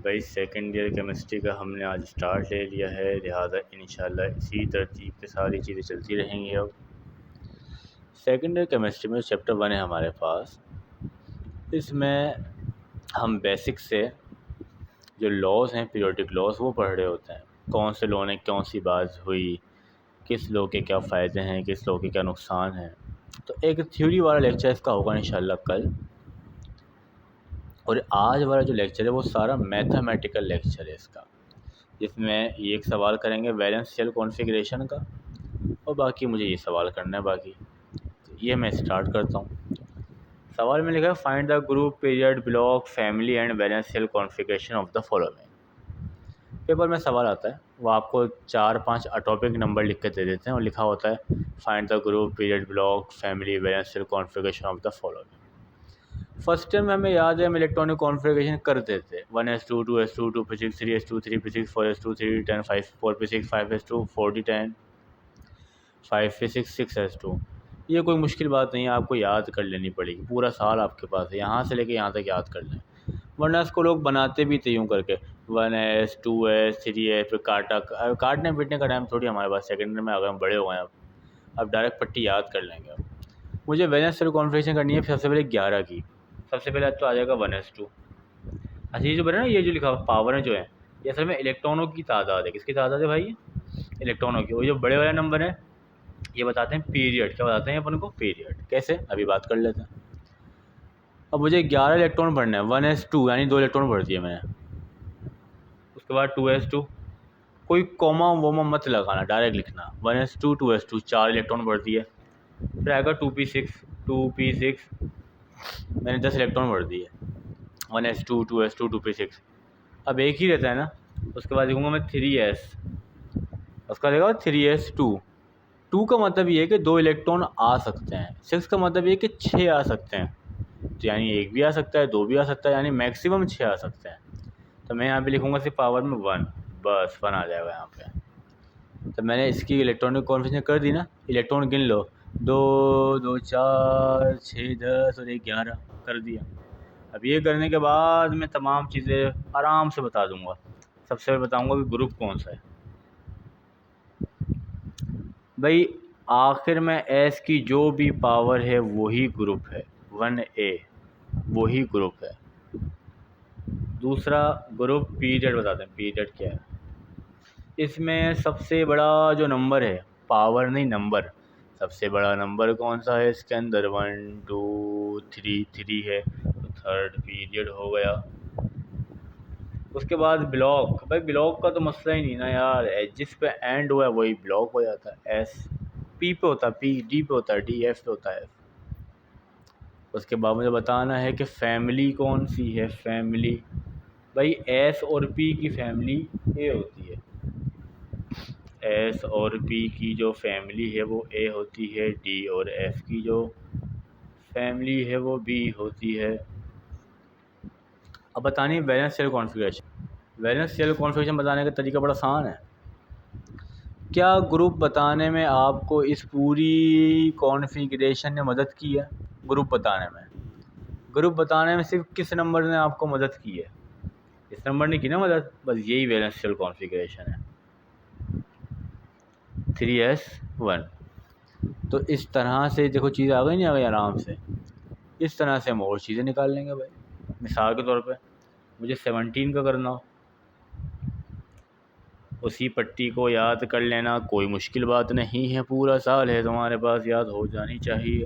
भाई second year chemistry का हमने आज स्टार्ट ले लिया है, लिहाजा इंशाल्लाह इसी तरतीब पे सारी चीज़ें चलती रहेंगी। अब सेकंड ईयर केमिस्ट्री में चैप्टर 1 है हमारे पास। इसमें हम बेसिक से जो लॉज हैं, पीरियोडिक लॉज, वो पढ़ रहे होते हैं। कौन से लॉ ने कौन सी बात हुई, किस लॉ के क्या फ़ायदे हैं, किस लॉ के क्या नुकसान हैं। तो एक थ्योरी वाला लेक्चर इसका होगा इंशाल्लाह कल। और आज वाला जो लेक्चर है वो सारा मैथमेटिकल लेक्चर है इसका, जिसमें एक सवाल करेंगे वैलेंस शेल कॉन्फ़िगरेशन का, और बाकी मुझे ये सवाल करना है। बाकी तो ये मैं स्टार्ट करता हूँ। सवाल में लिखा है find the group, period, block, family and valence shell configuration of the following. Paper में सवाल आता है, वो आपको 4-5 अटॉपिक नंबर लिख के दे देते हैं और लिखा होता है find the group, period, block, family, valence shell configuration of the following. First time हमें याद है हम इलेक्ट्रॉनिक कॉन्फ़िगरेशन करते थे 1s2 2s2 2p6 3s2 3p6 4s2 3d10 5 4p6 5s2 4d10 5p6 6s2। ये कोई मुश्किल बात नहीं है, आपको याद कर लेनी पड़ेगी। पूरा साल आपके पास है, यहाँ से लेके यहाँ तक याद कर लें। वरना इसको लोग बनाते भी थे यूँ करके 1s 2s 3s, फिर काटने पीटने का टाइम थोड़ी हमारे पास। सेकेंडरी में आ गए, हम बड़े हो गए। अब डायरेक्ट पट्टी याद कर लेंगे। अब मुझे वैलेंस शेल कॉन्फ़िगरेशन करनी है सबसे पहले 11 की। सबसे पहले तो आ जाएगा 1s2। अच्छा, ये जो बना ना, ये जो लिखा हुआ पावर है जो है, ये असल में इलेक्ट्रॉनों की तादाद है। किसकी तादाद है भाई? इलेक्ट्रॉनों की। और जो बड़े वाला नंबर है ये बताते हैं पीरियड। क्या बताते हैं अपन को? पीरियड। कैसे, अभी बात कर लेते हैं। अब मुझे 11 इलेक्ट्रॉन भरना है। 1s2 यानी 2 इलेक्ट्रॉन भर दिए मैंने। उसके बाद 2s2, कोई कॉमा वोमा मत लगाना, डायरेक्ट लिखना 1s2 2s2, 4 इलेक्ट्रॉन भर दिए। फिर आएगा 2p6 मैंने 10 इलेक्ट्रॉन भर दिए। 1s2 2s2 2p6, अब एक ही रहता है ना। उसके बाद लिखूँगा मैं 3s, उसका देखा 3s2। 2 का मतलब ये है कि 2 इलेक्ट्रॉन आ सकते हैं। 6 का मतलब ये है कि 6 आ सकते हैं। तो यानी एक भी आ सकता है, 2 भी आ सकता है, यानी मैक्सिमम 6 आ सकते हैं। तो मैं यहाँ पे लिखूँगा सिर्फ पावर में 1, बस 1 आ जाएगा यहाँ पे। तो मैंने इसकी इलेक्ट्रॉनिक कॉन्फ़िगरेशन कर दी ना। इलेक्ट्रॉन गिन लो, 2 2 4 6 10 और 1 11 कर दिया। अब ये करने के बाद मैं तमाम चीज़ें आराम से बता दूंगा। सबसे पहले बताऊंगा कि ग्रुप कौन सा है। भाई आखिर में एस की जो भी पावर है वही ग्रुप है। 1a वही ग्रुप है। दूसरा ग्रुप पीरियड बताते हैं। पीरियड क्या है? इसमें सबसे बड़ा जो नंबर है, पावर नहीं नंबर, सबसे बड़ा नंबर कौन सा है इसके अंदर? 1 2 3 3 है, तो थर्ड पीरियड हो गया। उसके बाद ब्लॉक। भाई ब्लॉक का तो मसला ही नहीं ना यार, जिस पे एंड हुआ है वही ब्लॉक हो जाता है। एस पी पे होता है, पी डी पे होता है, डी एफ पे होता है। उसके बाद मुझे बताना है कि फैमिली कौन सी है। फैमिली भाई एस और पी की फैमिली ए होती है। एस और पी की जो फैमिली है वो ए होती है। डी और एफ की जो फैमिली है वो बी होती है। अब बतानी है valence shell configuration. Valence shell configuration बताने का तरीका बड़ा आसान है। क्या ग्रुप बताने में आपको इस पूरी कॉन्फ़िगरेशन ने मदद की है? ग्रुप बताने में, ग्रुप बताने में सिर्फ किस नंबर ने आपको मदद की है? इस नंबर ने की ना मदद। बस यही वैलेंस शेल कॉन्फ़िगरेशन है, 3s1। तो इस तरह से देखो चीज़ आ गई नहीं आ गई आराम से। इस तरह से हम और चीज़ें निकाल लेंगे भाई। मिसाल के तौर पे मुझे 17 का करना हो, उसी पट्टी को याद कर लेना, कोई मुश्किल बात नहीं है। पूरा साल है तुम्हारे पास, याद हो जानी चाहिए।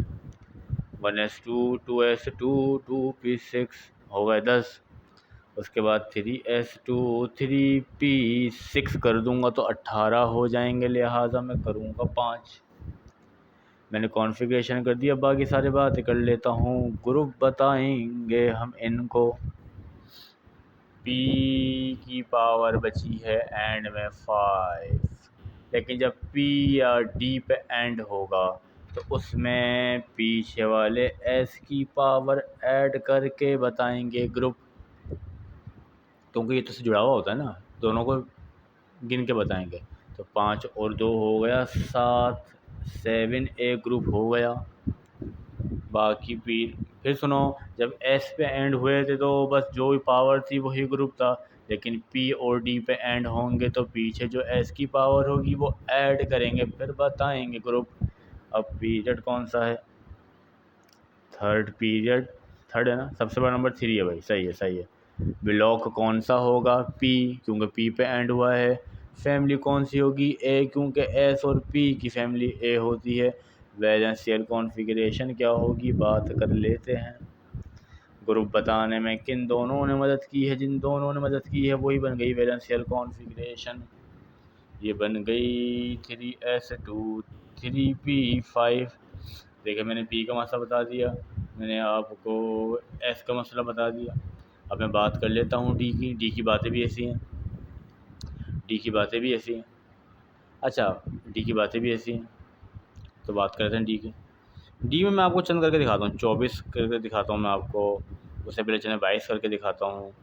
1s2 2s2 2p6 हो गए 10। उसके बाद 3s2 3p6 कर दूंगा तो 18 हो जाएंगे, लिहाजा मैं करूँगा 5। मैंने कॉन्फ़िगरेशन कर दिया, बाकी सारी बातें कर लेता हूँ। ग्रुप बताएंगे हम इनको। p की पावर बची है एंड में 5, लेकिन जब p या d पे एंड होगा तो उसमें पीछे वाले s की पावर ऐड करके बताएंगे ग्रुप, क्योंकि ये तो से जुड़ा हुआ होता है ना, दोनों को गिन के बताएंगे। तो 5 और 2 हो गया 7, 7a ग्रुप हो गया। बाकी फिर सुनो, जब एस पे एंड हुए थे तो बस जो भी पावर थी वही ग्रुप था, लेकिन पी और डी पे एंड होंगे तो पीछे जो एस की पावर होगी वो ऐड करेंगे फिर बताएंगे ग्रुप। अब पीरियड कौन सा है? थर्ड पीरियड, थर्ड है ना, सबसे बड़ा नंबर 3 है भाई, सही है सही है। ब्लॉक कौन सा होगा? पी, क्योंकि पी पे एंड हुआ है। फैमिली कौन सी होगी? ए, क्योंकि एस और पी की फैमिली ए होती है। वैलेंस शेल कॉन्फ़िगरेशन क्या होगी, बात कर लेते हैं। ग्रुप बताने में किन दोनों ने मदद की है? जिन दोनों ने मदद की है वही बन गई वैलेंस शेल कॉन्फ़िगरेशन। ये बन गई 3s2 3p5। देखिए मैंने पी का मसला बता दिया, मैंने आपको एस का मसला बता दिया। अब मैं बात कर लेता हूँ डी की। डी की बातें भी ऐसी हैं, डी की बातें भी ऐसी हैं। अच्छा, डी की बातें भी ऐसी हैं, तो बात करते हैं डी की। डी में मैं आपको चंद करके दिखाता हूँ, 24 करके दिखाता हूँ मैं आपको। उससे पहले चलें 22 करके दिखाता हूँ,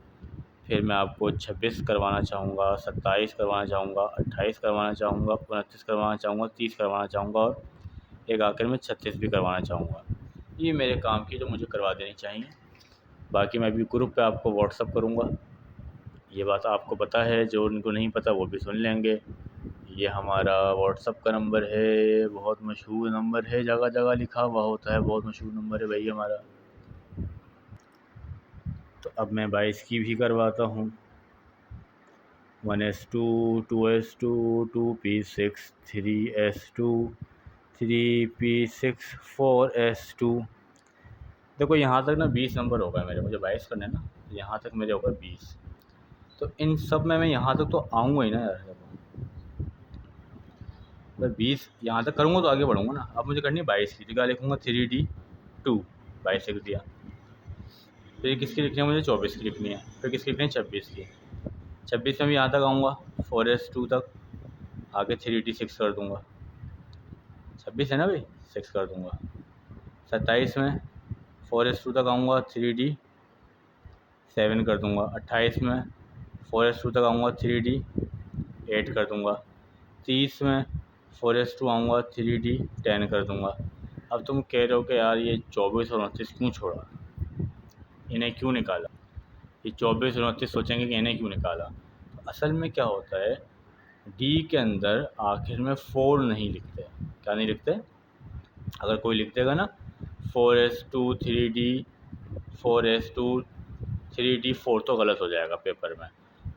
फिर मैं आपको 26 करवाना चाहूँगा, 27 करवाना चाहूँगा, 28 करवाना चाहूँगा, 29 करवाना चाहूँगा, 30 करवाना चाहूँगा और एक आखिर में 36 भी करवाना चाहूँगा। ये मेरे काम की जो मुझे करवा देनी चाहिए। बाकी मैं भी ग्रुप पे आपको व्हाट्सअप करूँगा। ये बात आपको पता है, जो उनको नहीं पता वो भी सुन लेंगे। ये हमारा व्हाट्सअप का नंबर है, बहुत मशहूर नंबर है, जगह जगह लिखा हुआ होता है, बहुत मशहूर नंबर है भाई हमारा। तो अब मैं 22 की भी करवाता हूँ। 1s2 2s2 2p6 3s2 3p6 4s2। देखो यहाँ तक ना 20 नंबर हो गए मेरे, मुझे 22 करने ना, यहाँ तक मेरे हो गए 20। तो इन सब में मैं यहाँ तक तो आऊँगा ही ना यार। देखो मैं 20 यहाँ तक करूँगा तो आगे बढ़ूँगा ना। अब मुझे करनी है 22 की, तो क्या लिखूँगा 3d2, 22 लिख दिया। फिर किसकी लिखनी है मुझे? 24 की लिखनी है। फिर किसकी लिखनी है? 26 की। 26 में भी यहाँ तक आऊँगा 4s2 तक, आगे 3d6 कर दूँगा। 26 है ना भाई, 6 कर दूँगा। 27 में 4s2 तक आऊँगा, 3d7 कर दूँगा। 28 में 4s2 तक आऊँगा, 3d8 कर दूँगा। 30 में 4s2 आऊँगा, 3d10 कर दूँगा। अब तुम कह रहे हो कि यार ये 24 और 29 क्यों छोड़ा, इन्हें क्यों निकाला? ये 24 और 29 सोचेंगे कि इन्हें क्यों निकाला। तो असल में क्या होता है, डी के अंदर आखिर में 4 नहीं लिखते। क्या नहीं लिखते? अगर कोई लिख देगा ना 4s2 4s2 3d4 तो गलत हो जाएगा पेपर में।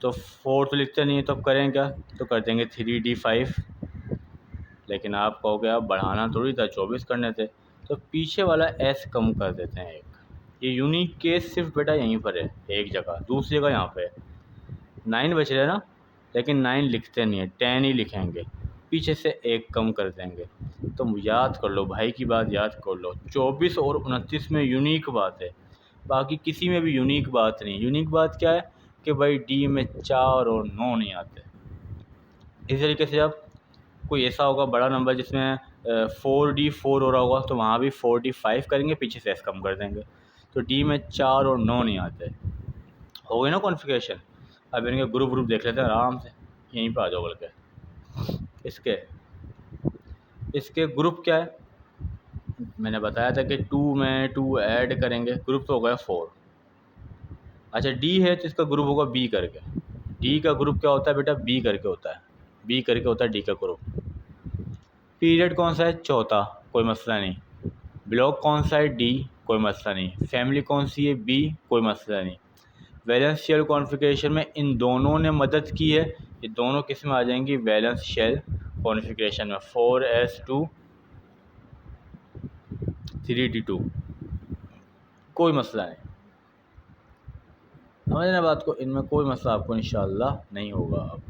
तो 4 तो लिखते नहीं है, तो अब करें क्या? तो कर देंगे 3d5। लेकिन आप कहोगे आप बढ़ाना थोड़ी था, 24 करने थे, तो पीछे वाला एस कम कर देते हैं एक। ये यूनिक केस सिर्फ बेटा यहीं पर है एक जगह, दूसरी जगह यहाँ पे 9 बच रहे ना, लेकिन 9 लिखते नहीं है, 10 ही लिखेंगे, पीछे से एक कम कर देंगे। तो याद कर लो भाई की बात, याद कर लो 24 और 29 में यूनिक बात है, बाकी किसी में भी यूनिक बात नहीं। यूनिक बात क्या है कि भाई डी में 4 और 9 नहीं आते। इस तरीके से अब कोई ऐसा होगा बड़ा नंबर जिसमें 4d4 हो रहा होगा, तो वहाँ भी 4d5 करेंगे, पीछे से एस कम कर देंगे। तो डी में 4 और 9 नहीं आते। हो गई ना कॉन्फ़िगरेशन। अब इनके ग्रुप देख लेते हैं आराम से, यहीं पे आ जाओ। बल्कि इसके ग्रुप क्या है, मैंने बताया था कि 2 में 2 ऐड करेंगे, ग्रुप तो हो गया 4। अच्छा डी है तो इसका ग्रुप होगा बी करके। डी का ग्रुप क्या होता है बेटा? बी करके होता है, बी करके होता है डी का ग्रुप। पीरियड कौन सा है? चौथा, कोई मसला नहीं। ब्लॉक कौन सा है? डी, कोई मसला नहीं। फैमिली कौन सी है? बी, कोई मसला नहीं। वैलेंस शेल कॉन्फ़िगरेशन में इन दोनों ने मदद की है, ये दोनों किस में आ जाएंगी? वैलेंस शेल कॉन्फ़िगरेशन में। 4s2 3d2, कोई मसला नहीं। समझना बात को, इनमें कोई मसला आपको इंशाअल्लाह नहीं होगा। अब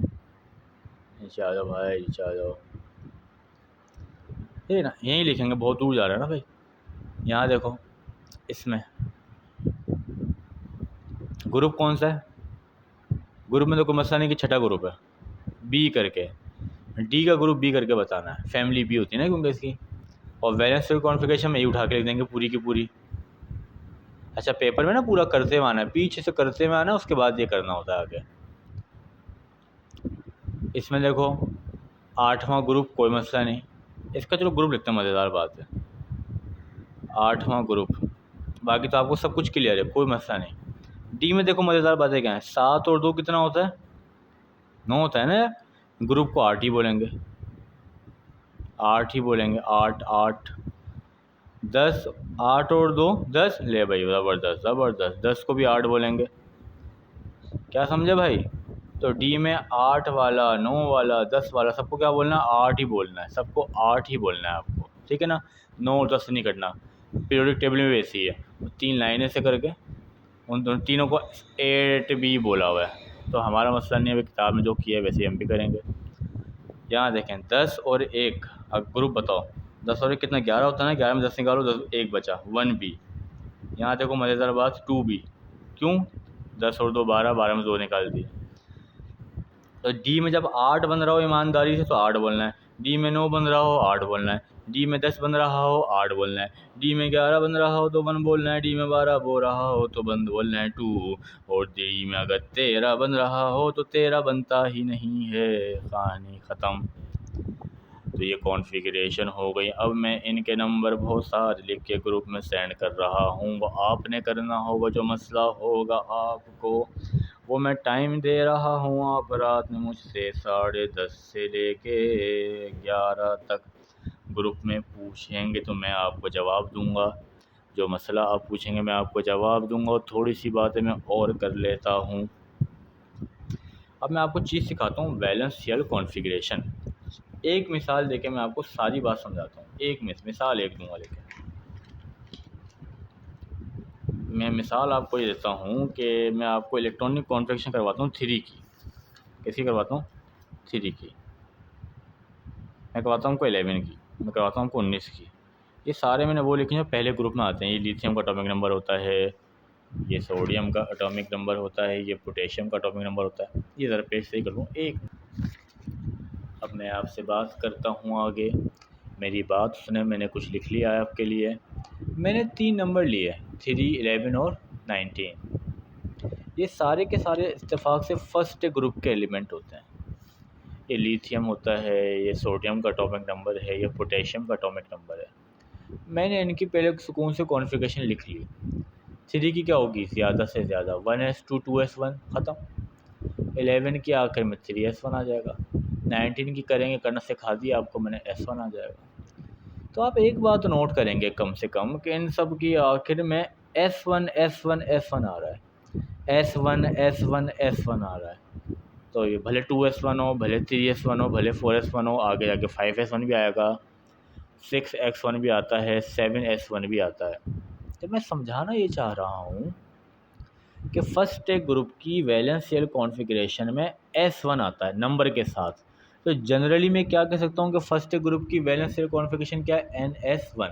इंशाअल्लाह भाई, इंशाअल्लाह ये ना यहीं लिखेंगे, बहुत दूर जा रहा है ना भाई। यहाँ देखो इसमें ग्रुप कौन सा है? ग्रुप में तो कोई मसला नहीं कि छठा ग्रुप है, बी करके। डी का ग्रुप बी करके बताना है, फैमिली बी होती है ना क्योंकि इसकी। और वैलेंस शेल कॉन्फ़िगरेशन में ये उठा के लिख देंगे पूरी की पूरी। अच्छा पेपर में ना पूरा करते हुए आना है, पीछे से करते हुए आना है, उसके बाद ये करना होता है आगे। इसमें देखो 8वां ग्रुप, कोई मसला नहीं। इसका चलो ग्रुप लिखते हैं, मज़ेदार बात है। 8वां ग्रुप बाकी तो आपको सब कुछ क्लियर है, कोई मसला नहीं। डी में देखो मज़ेदार बातें क्या हैं, 7 और 2 कितना होता है, 9 होता है ना यार। ग्रुप को 8 ही बोलेंगे, 8 ही बोलेंगे, 8 8 10, 8 और 2 10, ले भाई ज़बरदस्त ज़बरदस्त, 10 को भी 8 बोलेंगे। क्या समझे भाई? तो डी में 8 वाला, 9 वाला, 10 वाला सबको क्या बोलना है, 8 ही बोलना है, सबको 8 ही बोलना है आपको, ठीक है ना। 9 और 10 नहीं करना। पीरियोडिक टेबल में भी ऐसी है, 3 लाइनें से करके उन दोनों तीनों को 8 भी बोला हुआ है। तो हमारा मसला नहीं है, किताब में जो किया है वैसे हम भी करेंगे। यहाँ देखें 10 और 1, अब ग्रुप बताओ, 10 और 1 कितना, 11 होता है ना, 11 में 10 निकालो, 10 1 बचा, 1 बी। यहाँ देखो मज़ेदार बात, 2 बी। क्यों? 10 और 2 12, 12 में 2 निकाल दिए। तो डी में जब 8 बन रहा हो ईमानदारी से तो 8 बोलना है, डी में 9 बन रहा हो 8 बोलना है, डी में 10 बन रहा हो 8 बोलना है, डी में 11 बन रहा हो तो 1 बोलना है, डी में 12 बोल रहा हो तो बंद बोलना है 2, और डी में अगर 13 बन रहा हो तो 13 बनता ही नहीं है, कहानी ख़त्म। तो ये कॉन्फ़िगरेशन हो गई। अब मैं इनके नंबर बहुत सारे लिख के ग्रुप में सेंड कर रहा हूँ, वो आपने करना होगा, जो मसला होगा आपको वो मैं टाइम दे रहा हूँ। आप रात में मुझसे 10:30 से लेके 11 तक ग्रुप में पूछेंगे तो मैं आपको जवाब दूंगा, जो मसला आप पूछेंगे मैं आपको जवाब दूंगा, और थोड़ी सी बातें मैं और कर लेता हूँ। अब मैं आपको चीज़ सिखाता हूँ, वैलेंस शेल कॉन्फ़िगरेशन। एक मिसाल देके मैं आपको सारी बात समझाता हूँ। एक मिसाल एक दूंगा, लेकिन मैं मिसाल आपको ये देता हूँ कि मैं आपको इलेक्ट्रॉनिक कॉन्फ़िगरेशन करवाता हूँ 3 की। किसकी करवाता हूँ? 3 की। मैं करवाता हूँ आपको 11 की, मैं करवाता हूँ आपको 19 की। ये सारे मैंने वो लिखे हैं जो पहले ग्रुप में आते हैं। ये लिथियम का एटॉमिक नंबर होता है, ये सोडियम का एटॉमिक नंबर होता है, ये पोटेशियम का एटॉमिक नंबर होता है। ये ज़रा पेज सही कर लूँ एक। अब मैं आपसे बात करता हूँ आगे, मेरी बात सुने, मैंने कुछ लिख लिया है आपके लिए। मैंने 3 नंबर लिए, 3, 11 और 19। ये सारे के सारे इत्तेफाक से फर्स्ट ग्रुप के एलिमेंट होते हैं। ये लिथियम होता है, ये सोडियम का एटॉमिक नंबर है, ये पोटेशियम का एटॉमिक नंबर है। मैंने इनकी पहले सुकून से कॉन्फ़िगरेशन लिख ली। 3 की क्या होगी, ज़्यादा से ज़्यादा 1s2 2s1 ख़त्म। 11 की आखिर में 3s1 आ जाएगा। 19 की करेंगे, करना सिखा दिया आपको मैंने, s1 आ जाएगा। तो आप एक बात नोट करेंगे कम से कम कि इन सब की आखिर में s1 s1 s1 आ रहा है, s1 s1 s1 आ रहा है। तो ये भले 2s1 हो, भले 3s1 हो, भले 4s1 हो, आगे जाके 5s1 भी आएगा, 6x1 भी आता है, 7s1 भी आता है। तो मैं समझाना ये चाह रहा हूँ कि फर्स्ट ग्रुप की वैलेंस शेल कॉन्फ़िगरेशन में s1 आता है नंबर के साथ। तो जनरली मैं क्या कह सकता हूँ कि फर्स्ट ग्रुप की वैलेंस शेल कॉन्फ़िगरेशन क्या है, ns1।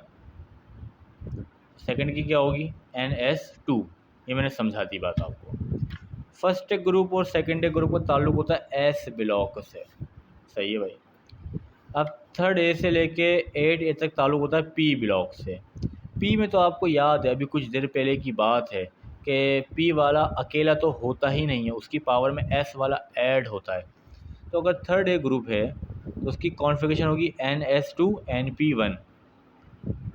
सेकंड की क्या होगी, ns2। ये मैंने समझा दी बात आपको। फर्स्ट ग्रुप और सेकंड ग्रुप का ताल्लुक होता है एस ब्लॉक से, सही है भाई। अब थर्ड ए से लेके 8 ए तक ताल्लुक होता है पी ब्लॉक से। पी में तो आपको याद है, अभी कुछ देर पहले की बात है कि पी वाला अकेला तो होता ही नहीं है, उसकी पावर में एस वाला ऐड होता है। तो अगर थर्ड ए ग्रुप है तो उसकी कॉन्फ़िगरेशन होगी NS2 NP1।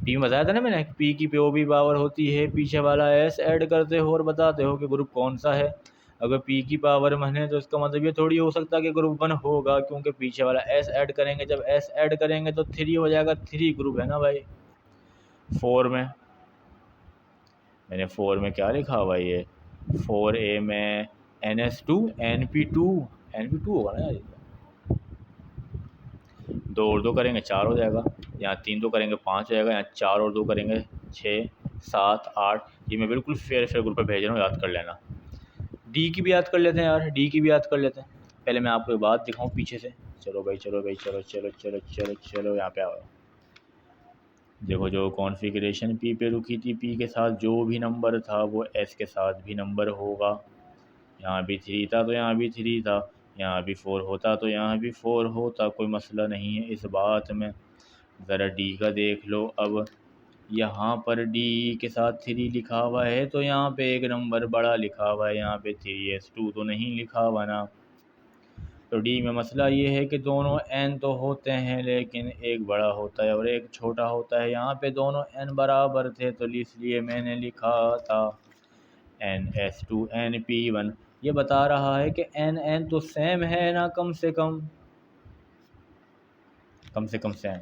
पी में बताया था ना मैंने, पी की पी पावर होती है, पीछे वाला एस ऐड करते हो और बताते हो कि ग्रुप कौन सा है। अगर पी की पावर 1 है तो इसका मतलब ये थोड़ी हो सकता है कि ग्रुप 1 होगा, क्योंकि पीछे वाला एस ऐड करेंगे, जब एस ऐड करेंगे तो 3 हो जाएगा, 3 ग्रुप है ना भाई। 4 में मैंने 4 में क्या लिखा हुआ, ये 4A में NS2 NP2 NP2 होगा ना यार, 2 और 2 करेंगे 4 हो जाएगा, यहाँ 3 2 करेंगे 5 हो जाएगा, यहाँ 4 और 2 करेंगे 6 7 8। ये मैं बिल्कुल फेयर ग्रुप पे भेज रहा हूँ, याद कर लेना। डी की भी याद कर लेते हैं यार, डी की भी याद कर लेते हैं। पहले मैं आपको एक बात दिखाऊँ पीछे से, चलो भाई चलो भाई चलो चलो चलो चलो चलो, यहाँ पे आओ। देखो जो कॉन्फ़िगरेशन पी पे रुकी थी, पी के साथ जो भी नंबर था वो एस के साथ भी नंबर होगा। यहाँ भी 3 था तो यहाँ भी 3 था, यहाँ भी 4 होता तो यहाँ भी 4 होता, कोई मसला नहीं है इस बात में। ज़रा डी का देख लो। अब यहाँ पर डी के साथ 3 लिखा हुआ है तो यहाँ पे एक नंबर बड़ा लिखा हुआ है, यहाँ पे 3s2 तो नहीं लिखा हुआ ना। तो डी में मसला ये है कि दोनों n तो होते हैं लेकिन एक बड़ा होता है और एक छोटा होता है। यहाँ पे दोनों n बराबर थे तो इसलिए मैंने लिखा था NS2 NP1। ये बता रहा है कि n तो सेम है ना, कम से कम सेम।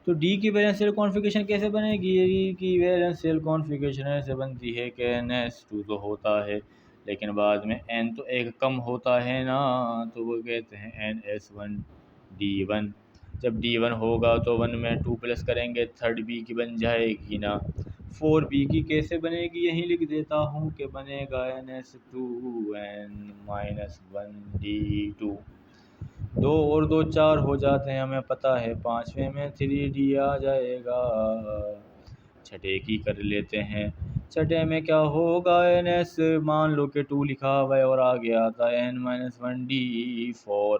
तो डी की वैलेंशियल कॉन्फ़िगरेशन कैसे बनेगी? डी की वैलेंशियल कॉन्फ़िगरेशन ऐसे बनती है कि NS2 तो होता है लेकिन बाद में n तो एक कम होता है ना, तो वो कहते हैं NS1D1। जब D1 होगा तो 1 में 2 प्लस करेंगे, थर्ड बी की बन जाएगी ना। 4b की कैसे बनेगी? यहीं लिख देता हूँ कि बनेगा NS2n-1D2। 2 और 2 4 हो जाते हैं, हमें पता है। 5वें में 3D आ जाएगा। छठे की कर लेते हैं। छठे में क्या होगा? NS मान लो कि 2 लिखा हुआ है और आगे आता है n-1D4।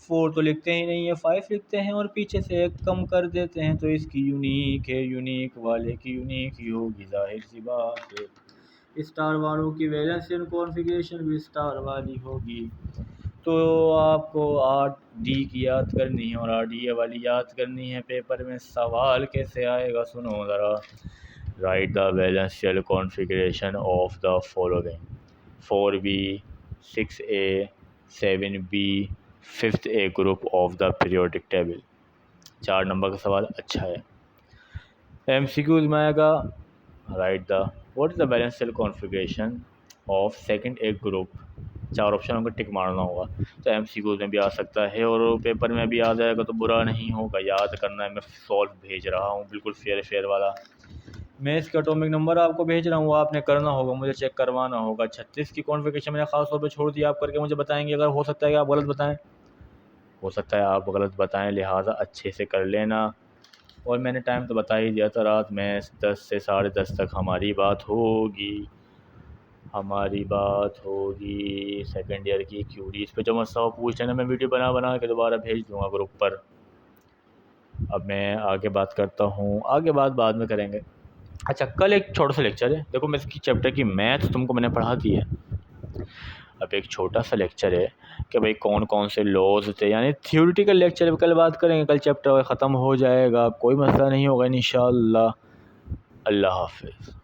4 तो लिखते ही नहीं है, 5 लिखते हैं और पीछे से एक कम कर देते हैं तो इसकी यूनिक है। यूनिक वाले की यूनिक ही होगी, जाहिर सी बात है। स्टार वालों की वैलेंशियल कॉन्फ़िगरेशन भी स्टार वाली होगी। तो आपको 8D की याद करनी है और 8D वाली याद करनी है। पेपर में सवाल कैसे आएगा सुनो ज़रा। Right the वैलेंशियल configuration of the following: 4B, 6A, 7B, 5th A group of the periodic table. 4 number का सवाल अच्छा है। MCQs में आएगा right the what is the वैलेंशियल configuration of 2nd A group. 4 option को टिक मारना होगा। तो MCQs में भी आ सकता है और पेपर में भी आ जाएगा तो बुरा नहीं होगा, याद करना है। मैं सॉल्व भेज रहा हूँ बिल्कुल फेयर वाला। मैं इसका एटॉमिक नंबर आपको भेज रहा हूँ, वो आपने करना होगा, मुझे चेक करवाना होगा। 36 की कॉन्फ़िगरेशन मैंने ख़ास तौर पे छोड़ दिया, आप करके मुझे बताएंगे। अगर हो सकता है कि आप गलत बताएं, हो सकता है आप गलत बताएं, लिहाजा अच्छे से कर लेना। और मैंने टाइम तो बता ही दिया था, रात में 10 से 10:30 तक हमारी बात होगी। सेकेंड ईयर की क्यूरीज पे जो मसला पूछ लेना, मैं वीडियो बना के दोबारा भेज दूँगा ग्रुप पर। अब मैं आगे बात करता हूँ, आगे बाद में करेंगे। अच्छा, कल एक छोटा सा लेक्चर है, देखो मैं इसकी चैप्टर की मैथ तुमको मैंने पढ़ा दी है। अब एक छोटा सा लेक्चर है कि भाई कौन कौन से लॉज थे, यानी थ्योरेटिकल लेक्चर कल बात करेंगे। कल चैप्टर ख़त्म हो जाएगा, कोई मसला नहीं होगा इंशाअल्लाह। अल्लाह हाफ़िज़।